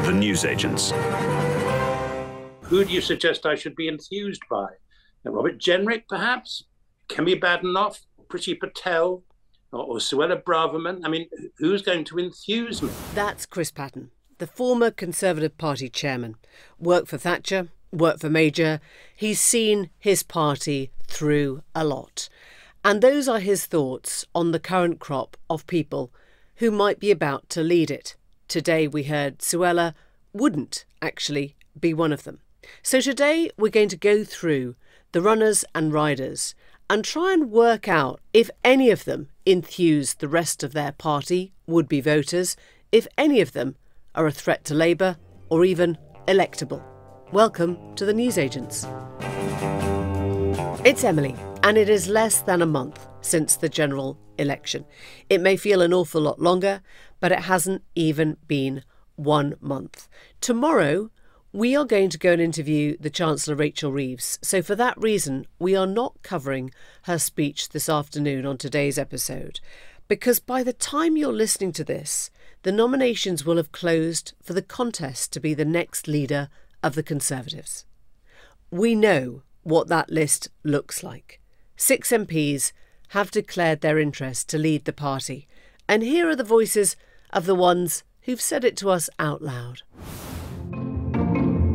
The Newsagents. Who do you suggest I should be enthused by? Robert Jenrick, perhaps? Kemi Badenoch? Priti Patel? Or Suella Braverman? I mean, who's going to enthuse me? That's Chris Patten, the former Conservative Party chairman. Worked for Thatcher, worked for Major. He's seen his party through a lot. And those are his thoughts on the current crop of people who might be about to lead it. Today we heard Suella wouldn't actually be one of them. So today we're going to go through the runners and riders and try and work out if any of them enthuse the rest of their party, would-be voters, if any of them are a threat to Labour or even electable. Welcome to the Newsagents. It's Emily, and it is less than a month since the general election. It may feel an awful lot longer, but it hasn't even been 1 month. Tomorrow, we are going to go and interview the Chancellor Rachel Reeves. So for that reason, we are not covering her speech this afternoon on today's episode, because by the time you're listening to this, the nominations will have closed for the contest to be the next leader of the Conservatives. We know what that list looks like. 6 MPs have declared their interest to lead the party. And here are the voices of the ones who've said it to us out loud.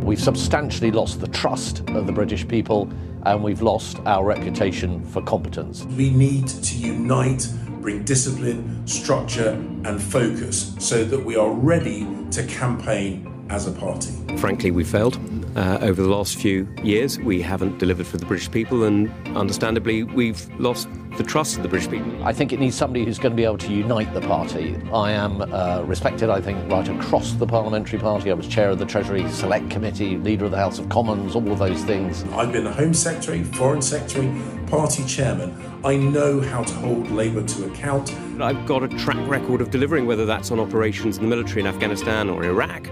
We've substantially lost the trust of the British people, and we've lost our reputation for competence. We need to unite, bring discipline, structure and focus so that we are ready to campaign as a party. Frankly, we failed. Over the last few years, we haven't delivered for the British people, and understandably, we've lost the trust of the British people. I think it needs somebody who's going to be able to unite the party. I am respected, I think, right across the parliamentary party. I was chair of the Treasury Select Committee, leader of the House of Commons, all of those things. I've been the Home Secretary, Foreign Secretary, party chairman. I know how to hold Labour to account. I've got a track record of delivering, whether that's on operations in the military in Afghanistan or Iraq,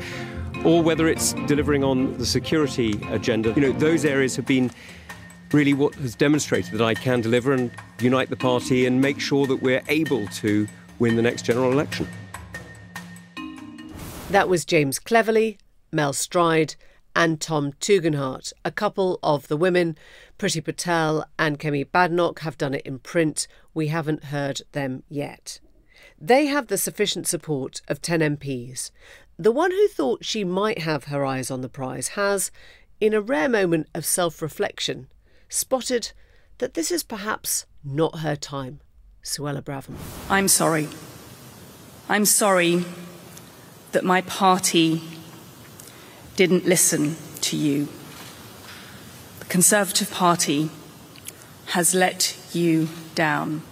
or whether it's delivering on the security agenda. You know, those areas have been really what has demonstrated that I can deliver and unite the party and make sure that we're able to win the next general election. That was James Cleverly, Mel Stride and Tom Tugendhat. A couple of the women, Priti Patel and Kemi Badenoch, have done it in print. We haven't heard them yet. They have the sufficient support of 10 MPs. The one who thought she might have her eyes on the prize has, in a rare moment of self-reflection, spotted that this is perhaps not her time. Suella Braverman. I'm sorry. I'm sorry that my party didn't listen to you. The Conservative Party has let you down.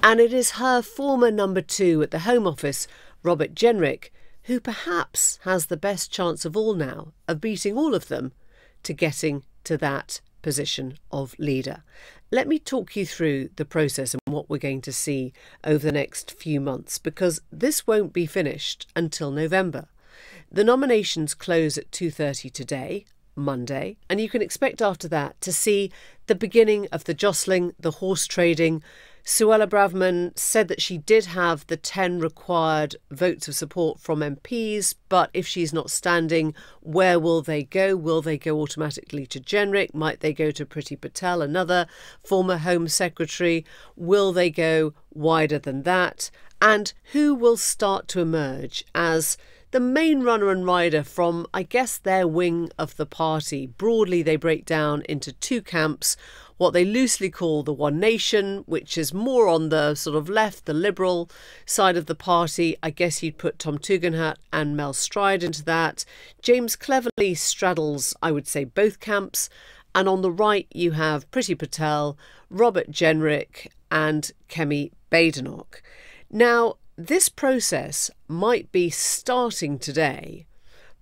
And it is her former number 2 at the Home Office, Robert Jenrick, who perhaps has the best chance of all now of beating all of them to getting to that position of leader. Let me talk you through the process and what we're going to see over the next few months, because this won't be finished until November. The nominations close at 2:30 today, Monday, and you can expect after that to see the beginning of the jostling, the horse trading. Suella Braverman said that she did have the 10 required votes of support from MPs, but if she's not standing, where will they go? Will they go automatically to Jenrick? Might they go to Priti Patel, another former Home Secretary? Will they go wider than that? And who will start to emerge as the main runner and rider from, I guess, their wing of the party? Broadly, they break down into 2 camps. What they loosely call the One Nation, which is more on the sort of left, the Liberal side of the party. I guess you'd put Tom Tugendhat and Mel Stride into that. James Cleverly straddles, I would say, both camps. And on the right, you have Priti Patel, Robert Jenrick and Kemi Badenoch. Now, this process might be starting today,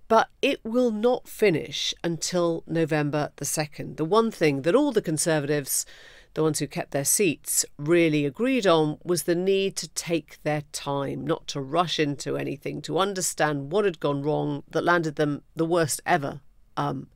but it will not finish until November the 2nd. The one thing that all the Conservatives, the ones who kept their seats, really agreed on was the need to take their time, not to rush into anything, to understand what had gone wrong that landed them the worst ever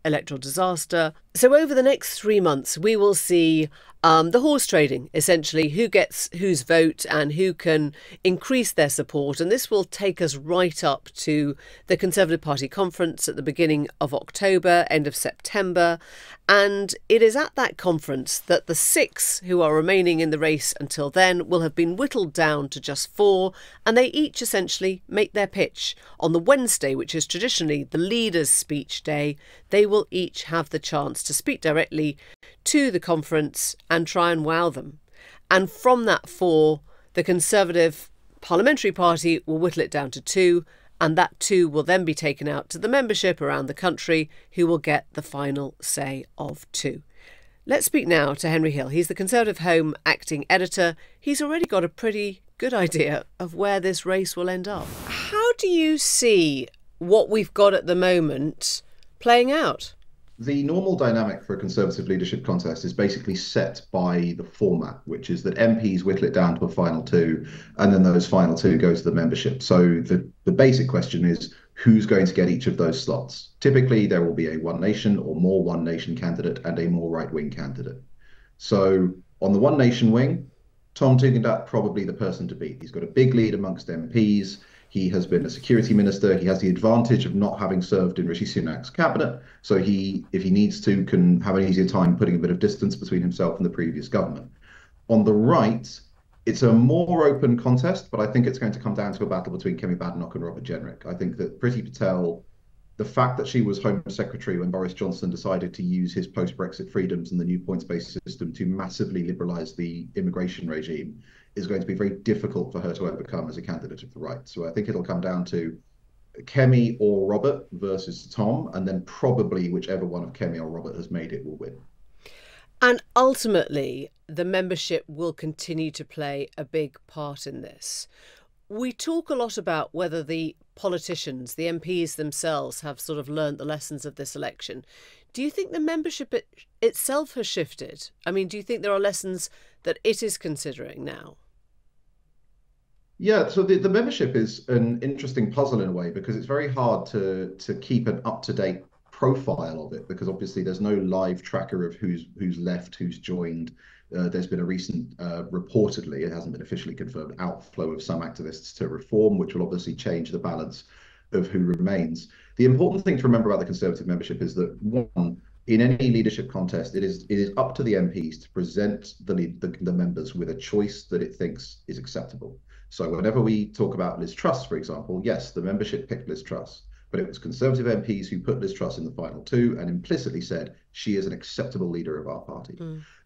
electoral disaster. So over the next 3 months, we will see the horse trading, essentially, who gets whose vote and who can increase their support. And this will take us right up to the Conservative Party conference at the beginning of October, end of September. And it is at that conference that the 6 who are remaining in the race until then will have been whittled down to just 4, and they each essentially make their pitch. On the Wednesday, which is traditionally the leaders' speech day, they will each have the chance to speak directly to the conference and try and wow them. And from that 4, the Conservative Parliamentary Party will whittle it down to 2, and that 2 will then be taken out to the membership around the country, who will get the final say of 2. Let's speak now to Henry Hill. He's the Conservative Home acting editor. He's already got a pretty good idea of where this race will end up. How do you see what we've got at the moment playing out? The normal dynamic for a Conservative leadership contest is basically set by the format, which is that MPs whittle it down to a final 2, and then those final 2 go to the membership. So the basic question is, who's going to get each of those slots? Typically, there will be a One Nation or more One Nation candidate and a more right-wing candidate. So on the One Nation wing, Tom Tugendhat probably the person to beat. He's got a big lead amongst MPs. He has been a security minister. He has the advantage of not having served in Rishi Sunak's cabinet. So he, if he needs to, can have an easier time putting a bit of distance between himself and the previous government. On the right, it's a more open contest, but I think it's going to come down to a battle between Kemi Badenoch and Robert Jenrick. I think that Priti Patel, the fact that she was Home Secretary when Boris Johnson decided to use his post-Brexit freedoms and the new points-based system to massively liberalise the immigration regime, is going to be very difficult for her to overcome as a candidate of the right. So I think it'll come down to Kemi or Robert versus Tom, and then probably whichever one of Kemi or Robert has made it will win. And ultimately, the membership will continue to play a big part in this. We talk a lot about whether the politicians, the MPs themselves, have sort of learned the lessons of this election. Do you think the membership itself has shifted? I mean, do you think there are lessons that it is considering now? Yeah, so the membership is an interesting puzzle in a way, because it's very hard to keep an up-to-date profile of it, because obviously there's no live tracker of who's left, who's joined. There's been a recent, reportedly, it hasn't been officially confirmed, outflow of some activists to Reform, which will obviously change the balance of who remains. The important thing to remember about the Conservative membership is that, one, in any leadership contest, it is up to the MPs to present the members with a choice that it thinks is acceptable. So whenever we talk about Liz Truss, for example, yes, the membership picked Liz Truss, but it was Conservative MPs who put Liz Truss in the final 2 and implicitly said she is an acceptable leader of our party.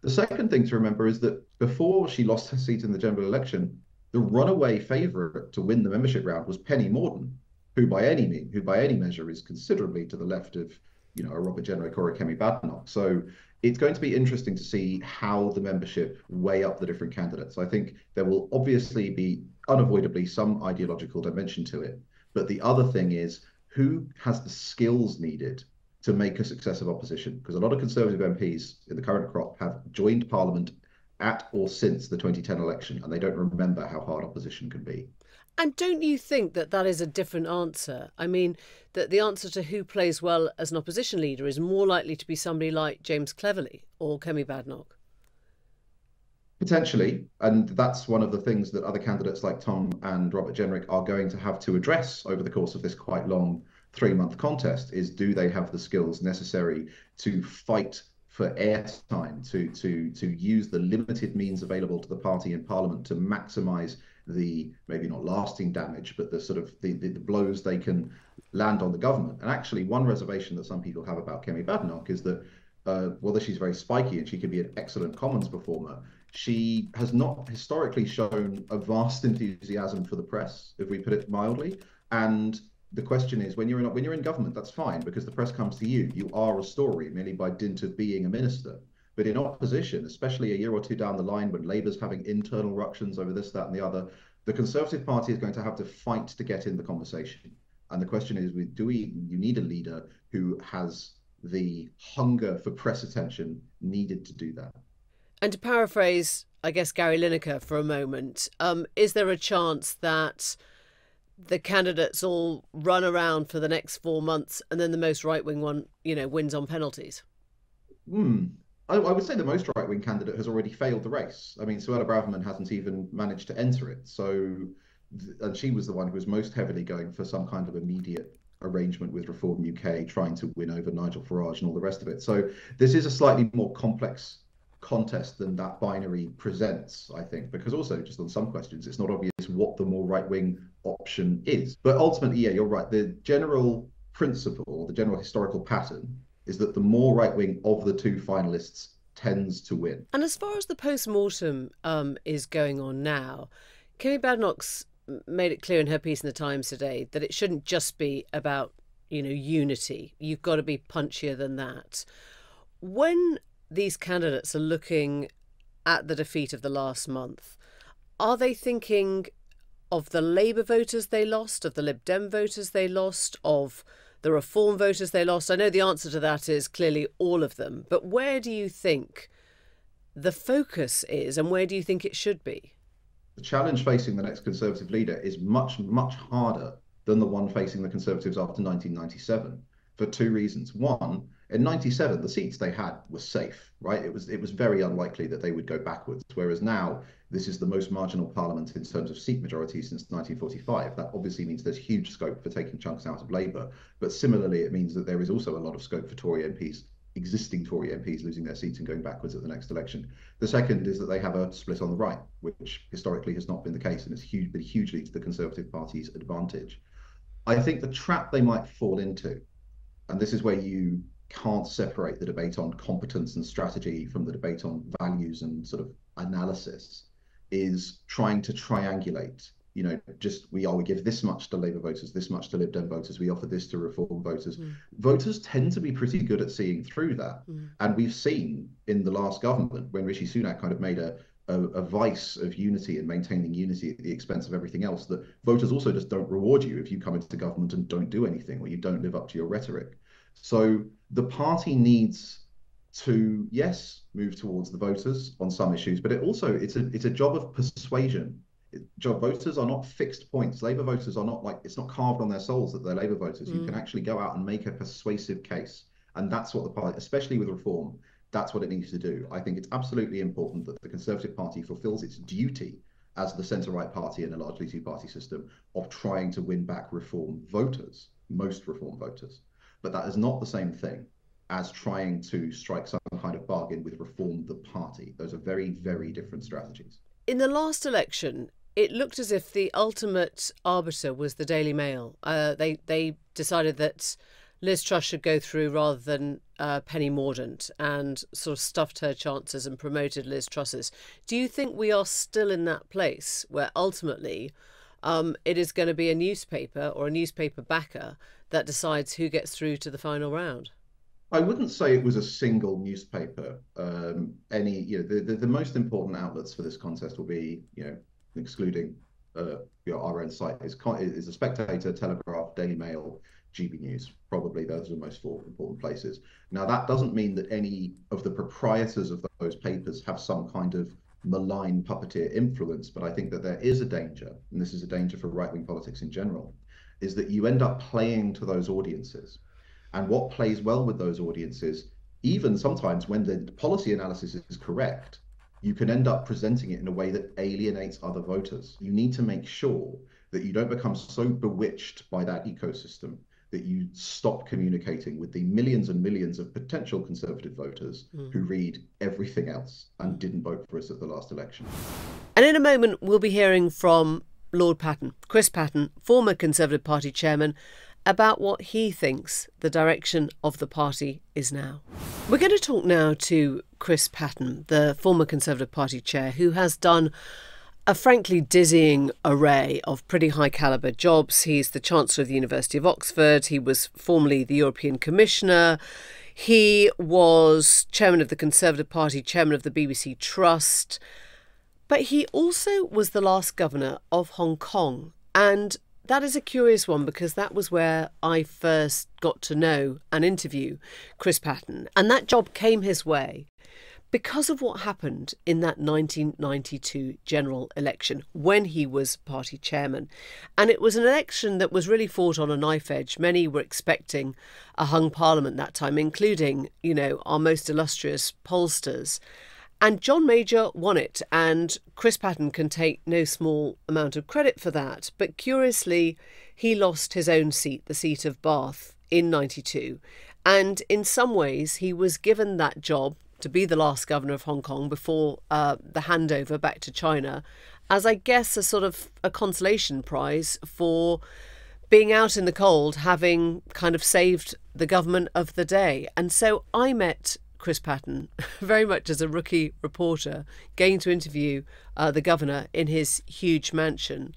The second thing to remember is that before she lost her seat in the general election, the runaway favourite to win the membership round was Penny Mordaunt, who by any measure is considerably to the left of, you know, a Robert Jenrick or a Kemi Badenoch. So it's going to be interesting to see how the membership weigh up the different candidates. I think there will obviously be unavoidably some ideological dimension to it. But the other thing is, who has the skills needed to make a successive opposition? Because a lot of Conservative MPs in the current crop have joined Parliament at or since the 2010 election, and they don't remember how hard opposition can be. And don't you think that that is a different answer? I mean, that the answer to who plays well as an opposition leader is more likely to be somebody like James Cleverly or Kemi Badenoch. Potentially, and that's one of the things that other candidates like Tom and Robert Jenrick are going to have to address over the course of this quite long 3-month contest, is do they have the skills necessary to fight for airtime, to use the limited means available to the party in Parliament to maximise the, maybe not lasting damage, but the sort of the blows they can land on the government. And actually, one reservation that some people have about Kemi Badenoch is that although she's very spiky and she can be an excellent Commons performer, she has not historically shown a vast enthusiasm for the press, if we put it mildly. And the question is, when you're in government, that's fine, because the press comes to you. You are a story merely by dint of being a minister. But in opposition, especially a year or two down the line, when Labour's having internal ructions over this, that, and the other, the Conservative Party is going to have to fight to get in the conversation. And the question is, you need a leader who has the hunger for press attention needed to do that. And to paraphrase, I guess, Gary Lineker for a moment, is there a chance that the candidates all run around for the next 4 months and then the most right-wing one, wins on penalties? I would say the most right-wing candidate has already failed the race. I mean, Suella Braverman hasn't even managed to enter it. So, and she was the one who was most heavily going for some kind of immediate arrangement with Reform UK, trying to win over Nigel Farage and all the rest of it. So this is a slightly more complex contest than that binary presents, I think, because also just on some questions, it's not obvious what the more right-wing option is. But ultimately, yeah, you're right. The general principle, or the general historical pattern, is that the more right-wing of the two finalists tends to win. And as far as the post-mortem is going on now, Kemi Badenoch's made it clear in her piece in the Times today that it shouldn't just be about, unity. You've got to be punchier than that. When these candidates are looking at the defeat of the last month, are they thinking of the Labour voters they lost, of the Lib Dem voters they lost, of the Reform voters they lost? I know the answer to that is clearly all of them. But where do you think the focus is, and where do you think it should be? The challenge facing the next Conservative leader is much, much harder than the one facing the Conservatives after 1997 for two reasons. One, in 97, the seats they had were safe, right? It was very unlikely that they would go backwards, whereas now this is the most marginal parliament in terms of seat majority since 1945. That obviously means there's huge scope for taking chunks out of Labour, but similarly, it means that there is also a lot of scope for Tory MPs, existing Tory MPs, losing their seats and going backwards at the next election. The second is that they have a split on the right, which historically has not been the case and has been hugely to the Conservative Party's advantage. I think the trap they might fall into, and this is where you can't separate the debate on competence and strategy from the debate on values and sort of analysis, is trying to triangulate. We give this much to Labour voters, this much to Lib Dem voters, we offer this to Reform voters. Voters tend to be pretty good at seeing through that. And we've seen in the last government, when Rishi Sunak kind of made a vice of unity and maintaining unity at the expense of everything else, that voters also just don't reward you if you come into government and don't do anything, or you don't live up to your rhetoric. So the party needs to, yes, move towards the voters on some issues, but it's a job of persuasion. Voters are not fixed points. Labour voters are not it's not carved on their souls that they're Labour voters. You can actually go out and make a persuasive case. And that's what the party, especially with Reform, that's what it needs to do. I think it's absolutely important that the Conservative Party fulfills its duty as the centre-right party in a largely two-party system of trying to win back Reform voters, most Reform voters. But that is not the same thing as trying to strike some kind of bargain with Reform the party. Those are very, very different strategies. In the last election, it looked as if the ultimate arbiter was the Daily Mail. They decided that Liz Truss should go through rather than Penny Mordaunt, and sort of stuffed her chances and promoted Liz Truss's. Do you think we are still in that place where ultimately it is going to be a newspaper or a newspaper backer that decides who gets through to the final round? I wouldn't say it was a single newspaper. The most important outlets for this contest will be, excluding our own site, is the Spectator, Telegraph, Daily Mail, GB News. Probably those are the most important places. Now, that doesn't mean that any of the proprietors of those papers have some kind of malign puppeteer influence, but I think that there is a danger, and this is a danger for right-wing politics in general, is that you end up playing to those audiences. And what plays well with those audiences, even sometimes when the policy analysis is correct, you can end up presenting it in a way that alienates other voters. You need to make sure that you don't become so bewitched by that ecosystem that you stop communicating with the millions and millions of potential Conservative voters who read everything else and didn't vote for us at the last election. And in a moment, we'll be hearing from Lord Patten, Chris Patten, former Conservative Party chairman, about what he thinks the direction of the party is now. We're going to talk now to Chris Patten, the former Conservative Party chair, who has done a frankly dizzying array of pretty high calibre jobs. He's the Chancellor of the University of Oxford. He was formerly the European Commissioner. He was chairman of the Conservative Party, chairman of the BBC Trust. But he also was the last governor of Hong Kong. And that is a curious one, because that was where I first got to know and interview Chris Patten. And that job came his way because of what happened in that 1992 general election when he was party chairman. And it was an election that was really fought on a knife edge. Many were expecting a hung parliament that time, including, our most illustrious pollsters. And John Major won it, and Chris Patten can take no small amount of credit for that. But curiously, he lost his own seat, the seat of Bath, in 92. And in some ways, he was given that job to be the last governor of Hong Kong before the handover back to China, as I guess a sort of a consolation prize for being out in the cold, having kind of saved the government of the day. And so I met Chris Patten very much as a rookie reporter, going to interview the governor in his huge mansion.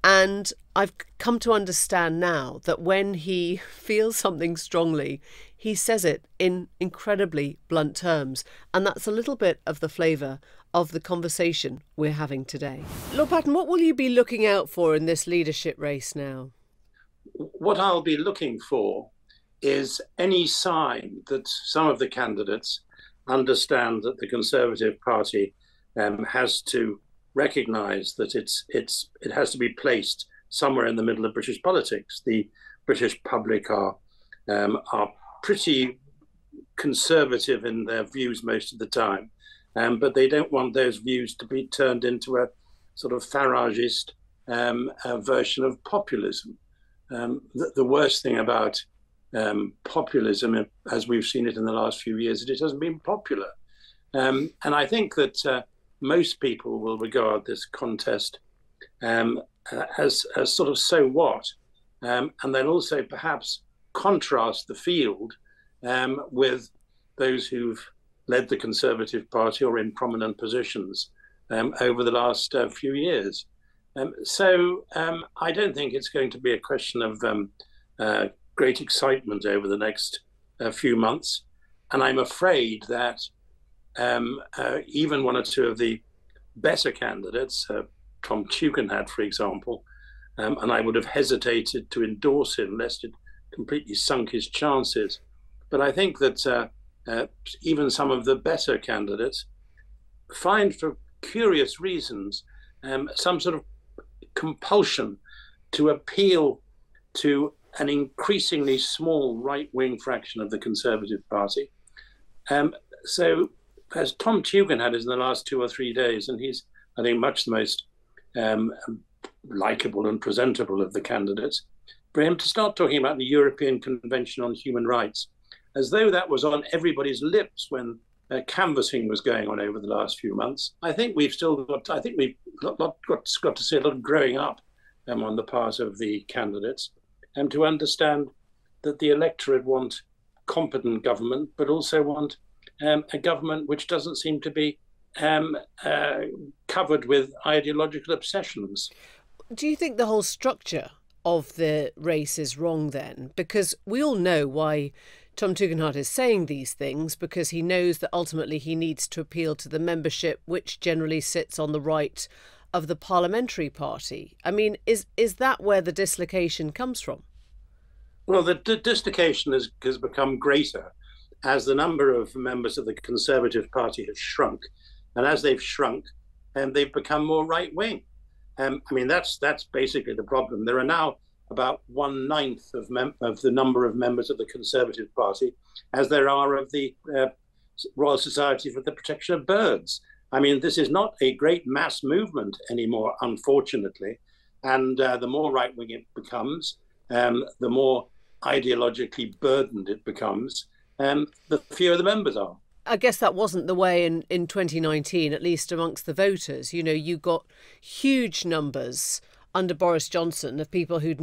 And I've come to understand now that when he feels something strongly, he says it in incredibly blunt terms. And that's a little bit of the flavour of the conversation we're having today. Lord Patten, what will you be looking out for in this leadership race now? What I'll be looking for is any sign that some of the candidates understand that the Conservative Party has to recognise that it has to be placed somewhere in the middle of British politics. The British public are pretty conservative in their views most of the time, but they don't want those views to be turned into a sort of Farageist version of populism. The worst thing about populism, as we've seen it in the last few years, is it hasn't been popular. And I think that most people will regard this contest as sort of so what, and then also perhaps contrast the field with those who've led the Conservative Party or in prominent positions over the last few years. So I don't think it's going to be a question of great excitement over the next few months. And I'm afraid that even one or two of the better candidates, Tom Tugendhat, for example, and I would have hesitated to endorse him lest it completely sunk his chances. But I think that even some of the better candidates find, for curious reasons, some sort of compulsion to appeal to an increasingly small right-wing fraction of the Conservative Party. So as Tom Tugendhat is in the last 2 or 3 days, and he's, I think, much the most likeable and presentable of the candidates, for him to start talking about the European Convention on Human Rights, as though that was on everybody's lips when canvassing was going on over the last few months. I think we've got to see a lot of growing up on the part of the candidates, and to understand that the electorate want competent government, but also want a government which doesn't seem to be covered with ideological obsessions. Do you think the whole structure of the race is wrong then? Because we all know why Tom Tugendhat is saying these things, because he knows that ultimately he needs to appeal to the membership, which generally sits on the right of the parliamentary party. I mean, is that where the dislocation comes from? Well, the dislocation has become greater as the number of members of the Conservative Party has shrunk. And as they've shrunk, they've become more right-wing. I mean, that's basically the problem. There are now about 1/9 of the number of members of the Conservative Party as there are of the Royal Society for the Protection of Birds. I mean, this is not a great mass movement anymore, unfortunately. And the more right-wing it becomes, the more ideologically burdened it becomes, the fewer the members are. I guess that wasn't the way in 2019, at least amongst the voters. You know, you got huge numbers under Boris Johnson of people who'd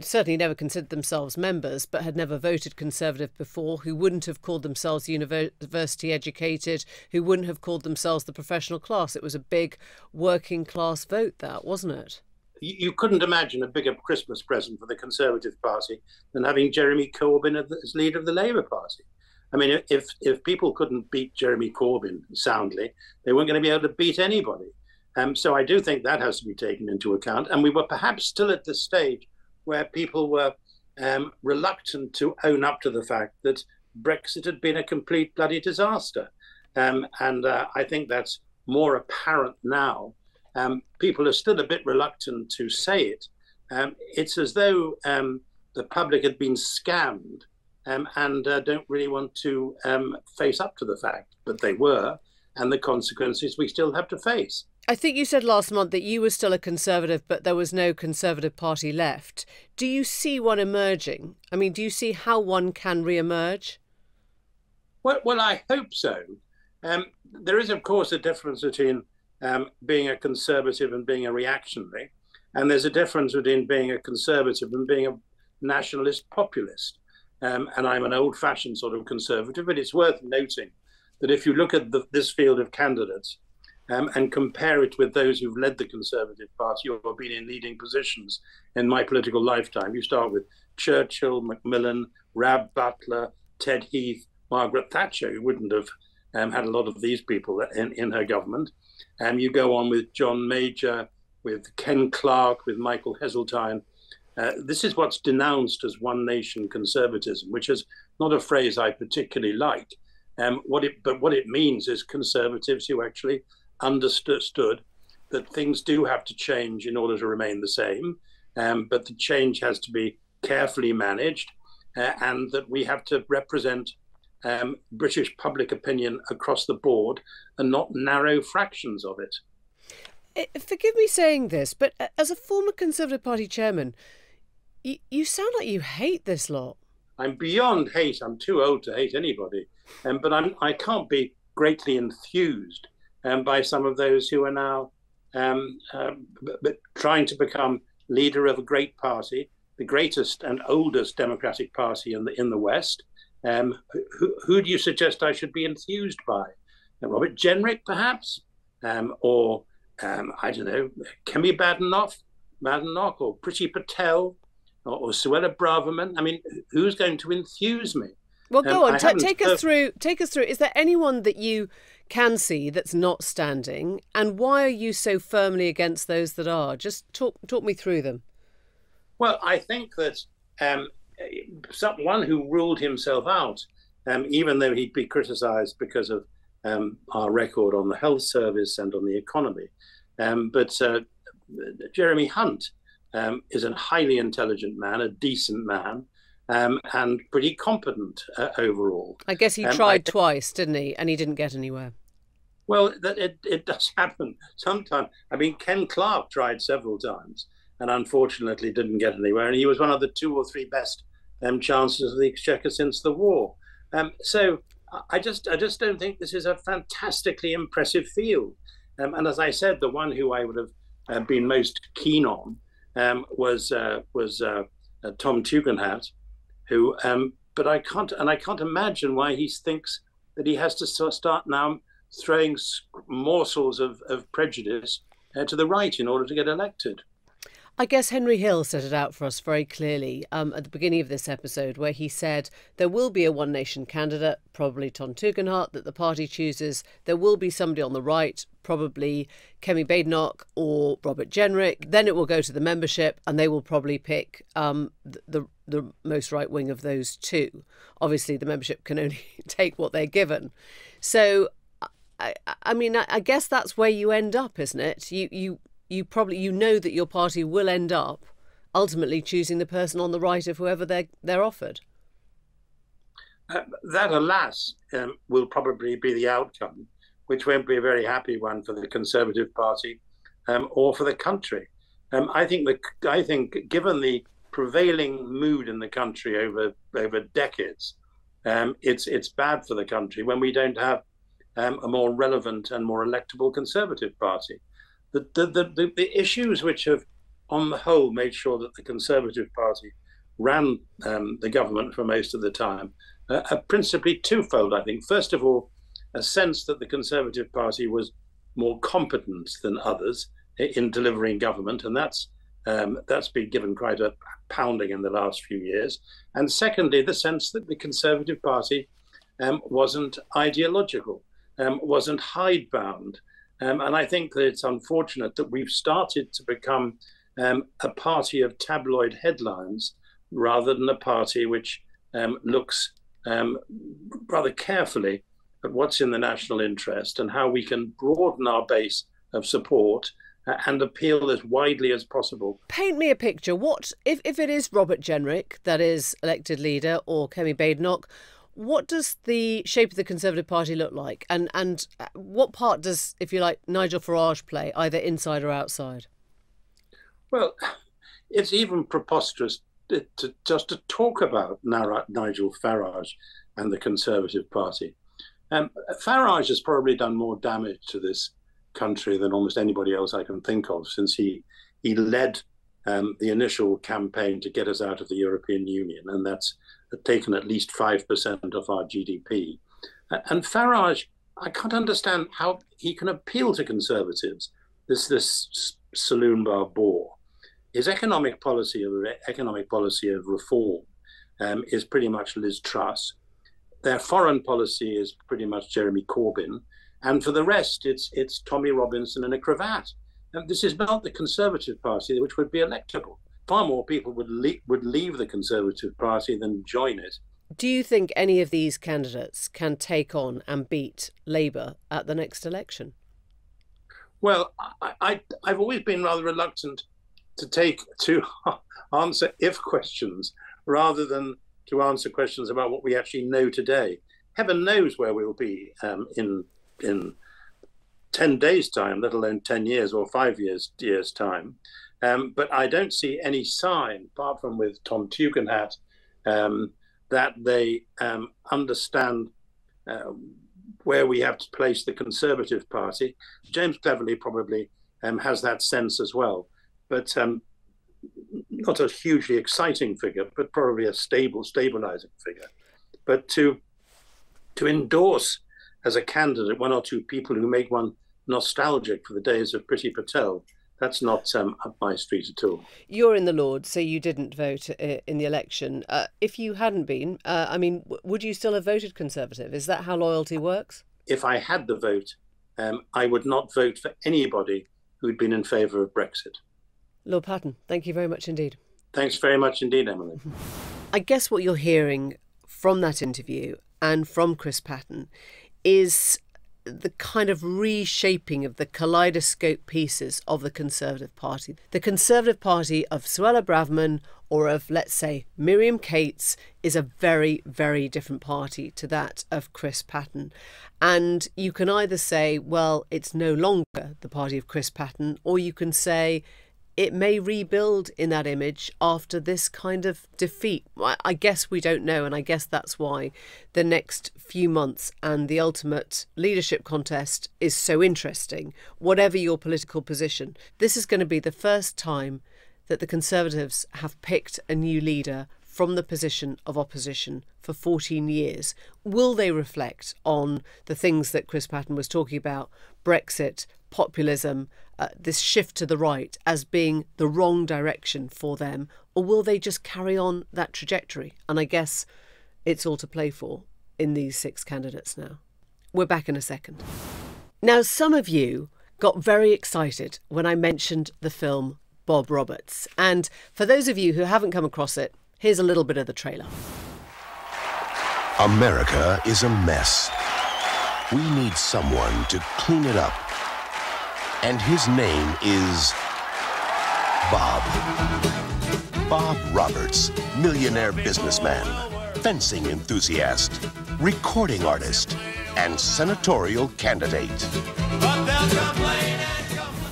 certainly never considered themselves members, but had never voted Conservative before, who wouldn't have called themselves university educated, who wouldn't have called themselves the professional class. It was a big working class vote, that, wasn't it? You couldn't imagine a bigger Christmas present for the Conservative Party than having Jeremy Corbyn as leader of the Labour Party. I mean, if people couldn't beat Jeremy Corbyn soundly, they weren't going to be able to beat anybody. So I do think that has to be taken into account. And we were perhaps still at the stage where people were reluctant to own up to the fact that Brexit had been a complete bloody disaster. I think that's more apparent now. People are still a bit reluctant to say it. It's as though the public had been scammed and don't really want to face up to the fact that they were, and the consequences we still have to face. I think you said last month that you were still a Conservative, but there was no Conservative Party left. Do you see one emerging? I mean, do you see how one can re-emerge? Well, I hope so. There is, of course, a difference between being a Conservative and being a reactionary. And there's a difference between being a Conservative and being a nationalist populist. And I'm an old-fashioned sort of Conservative, but it's worth noting that if you look at this field of candidates and compare it with those who've led the Conservative Party or have been in leading positions in my political lifetime, you start with Churchill, Macmillan, Rab Butler, Ted Heath, Margaret Thatcher, who wouldn't have had a lot of these people in her government. You go on with John Major, with Ken Clarke, with Michael Heseltine. This is what's denounced as one nation conservatism, which is not a phrase I particularly like. But what it means is conservatives who actually understood that things do have to change in order to remain the same, but the change has to be carefully managed, and that we have to represent British public opinion across the board and not narrow fractions of it. Forgive me saying this, but as a former Conservative Party chairman, you sound like you hate this lot. I'm beyond hate. I'm too old to hate anybody. But I can't be greatly enthused by some of those who are now trying to become leader of a great party, the greatest and oldest democratic party in the West. Who do you suggest I should be enthused by? Robert Jenrick, perhaps? Or, I don't know, Kemi Badenoch or Priti Patel or Suella Braverman? I mean, who's going to enthuse me? Well, go on, take us through. Is there anyone that you can see that's not standing? And why are you so firmly against those that are? Just talk me through them. Well, I think that someone who ruled himself out, even though he'd be criticised because of our record on the health service and on the economy. But Jeremy Hunt is a highly intelligent man, a decent man, and pretty competent overall. I guess he tried twice, didn't he? And he didn't get anywhere. Well, it does happen sometimes. I mean, Ken Clarke tried several times and unfortunately didn't get anywhere. And he was one of the 2 or 3 best chancellors of the Exchequer since the war. So I just don't think this is a fantastically impressive field. And as I said, the one who I would have been most keen on was Tom Tugendhat, who. But I can't imagine why he thinks that he has to start now throwing morsels of prejudice to the right in order to get elected. I guess Henry Hill set it out for us very clearly at the beginning of this episode, where he said there will be a one-nation candidate, probably Tom Tugendhat, that the party chooses. There will be somebody on the right, probably Kemi Badenoch or Robert Jenrick. Then it will go to the membership and they will probably pick the most right wing of those two. Obviously, the membership can only take what they're given. So, I mean, I guess that's where you end up, isn't it? You probably know that your party will end up ultimately choosing the person on the right of whoever they're offered. That, alas, will probably be the outcome, which won't be a very happy one for the Conservative Party or for the country. I think given the prevailing mood in the country over decades, it's bad for the country when we don't have a more relevant and more electable Conservative Party. The issues which have, on the whole, made sure that the Conservative Party ran the government for most of the time are principally twofold, I think. First of all, a sense that the Conservative Party was more competent than others in delivering government, and that's been given quite a pounding in the last few years. And secondly, the sense that the Conservative Party wasn't ideological, wasn't hidebound. And I think that it's unfortunate that we've started to become a party of tabloid headlines rather than a party which looks rather carefully at what's in the national interest and how we can broaden our base of support and appeal as widely as possible. Paint me a picture. What if it is Robert Jenrick that is elected leader, or Kemi Badenoch? What does the shape of the Conservative Party look like? And what part does, if you like, Nigel Farage play, either inside or outside? Well, it's even preposterous to talk about Nigel Farage and the Conservative Party. Farage has probably done more damage to this country than almost anybody else I can think of, since he led the initial campaign to get us out of the European Union, and that's taken at least 5% of our GDP. And Farage, I can't understand how he can appeal to Conservatives, this saloon bar bore. His economic policy of reform is pretty much Liz Truss. Their foreign policy is pretty much Jeremy Corbyn. And for the rest, it's Tommy Robinson in a cravat. And this is not the Conservative Party, which would be electable. Far more people would leave the Conservative Party than join it. Do you think any of these candidates can take on and beat Labour at the next election? Well, I've always been rather reluctant to answer if questions rather than to answer questions about what we actually know today. Heaven knows where we'll be in 10 days' time, let alone 10 years or 5 years' time. But I don't see any sign, apart from with Tom Tugendhat, that they understand where we have to place the Conservative Party. James Cleverly probably has that sense as well, but not a hugely exciting figure, but probably a stabilizing figure. But to endorse as a candidate one or two people who make one nostalgic for the days of Priti Patel, that's not up my street at all. You're in the Lords, so you didn't vote in the election. If you hadn't been, would you still have voted Conservative? Is that how loyalty works? If I had the vote, I would not vote for anybody who'd been in favour of Brexit. Lord Patten, thank you very much indeed. Thanks very much indeed, Emily. I guess what you're hearing from that interview and from Chris Patten is the kind of reshaping of the kaleidoscope pieces of the Conservative Party. The Conservative Party of Suella Braverman or of, let's say, Miriam Cates is a very, very different party to that of Chris Patten. And you can either say, well, it's no longer the party of Chris Patten, or you can say it may rebuild in that image after this kind of defeat. I guess we don't know, and I guess that's why the next few months and the ultimate leadership contest is so interesting. Whatever your political position, this is going to be the first time that the Conservatives have picked a new leader from the position of opposition for 14 years. Will they reflect on the things that Chris Patten was talking about, Brexit, populism, this shift to the right as being the wrong direction for them, or will they just carry on that trajectory? And I guess it's all to play for in these 6 candidates now. We're back in a second. Now, some of you got very excited when I mentioned the film Bob Roberts. And for those of you who haven't come across it, here's a little bit of the trailer. America is a mess. We need someone to clean it up. And his name is Bob. Bob Roberts, millionaire businessman, fencing enthusiast, recording artist, and senatorial candidate.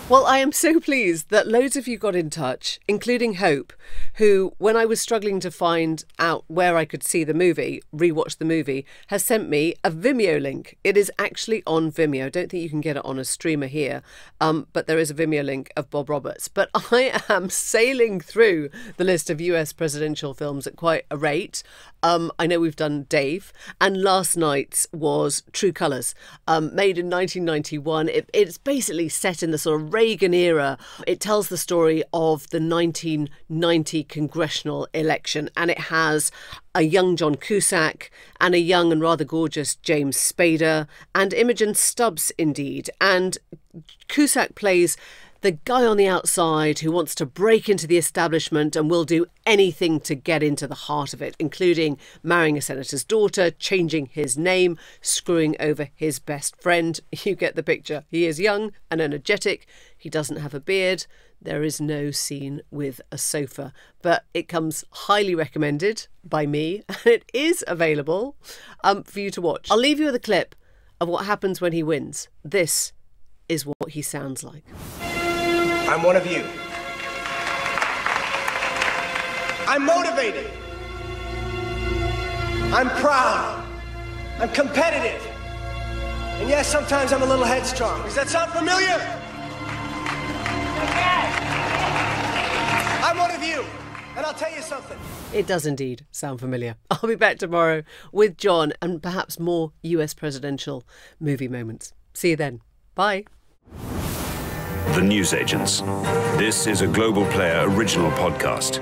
Well, I am so pleased that loads of you got in touch, including Hope, who, when I was struggling to find out where I could see the movie, rewatch the movie, has sent me a Vimeo link. It is actually on Vimeo. I don't think you can get it on a streamer here, but there is a Vimeo link of Bob Roberts. But I am sailing through the list of US presidential films at quite a rate. I know we've done Dave, and last night's was True Colours, made in 1991. It's basically set in the sort of Reagan era. It tells the story of the 1990 congressional election, and it has a young John Cusack and a young and rather gorgeous James Spader and Imogen Stubbs, indeed. And Cusack plays The guy on the outside who wants to break into the establishment and will do anything to get into the heart of it, including marrying a senator's daughter, changing his name, screwing over his best friend. You get the picture. He is young and energetic. He doesn't have a beard. There is no scene with a sofa, but it comes highly recommended by me and it is available for you to watch. I'll leave you with a clip of what happens when he wins. This is what he sounds like. I'm one of you. I'm motivated. I'm proud. I'm competitive. And yes, sometimes I'm a little headstrong. Does that sound familiar? I'm one of you. And I'll tell you something. It does indeed sound familiar. I'll be back tomorrow with John and perhaps more US presidential movie moments. See you then. Bye. The Newsagents. This is a Global Player original podcast.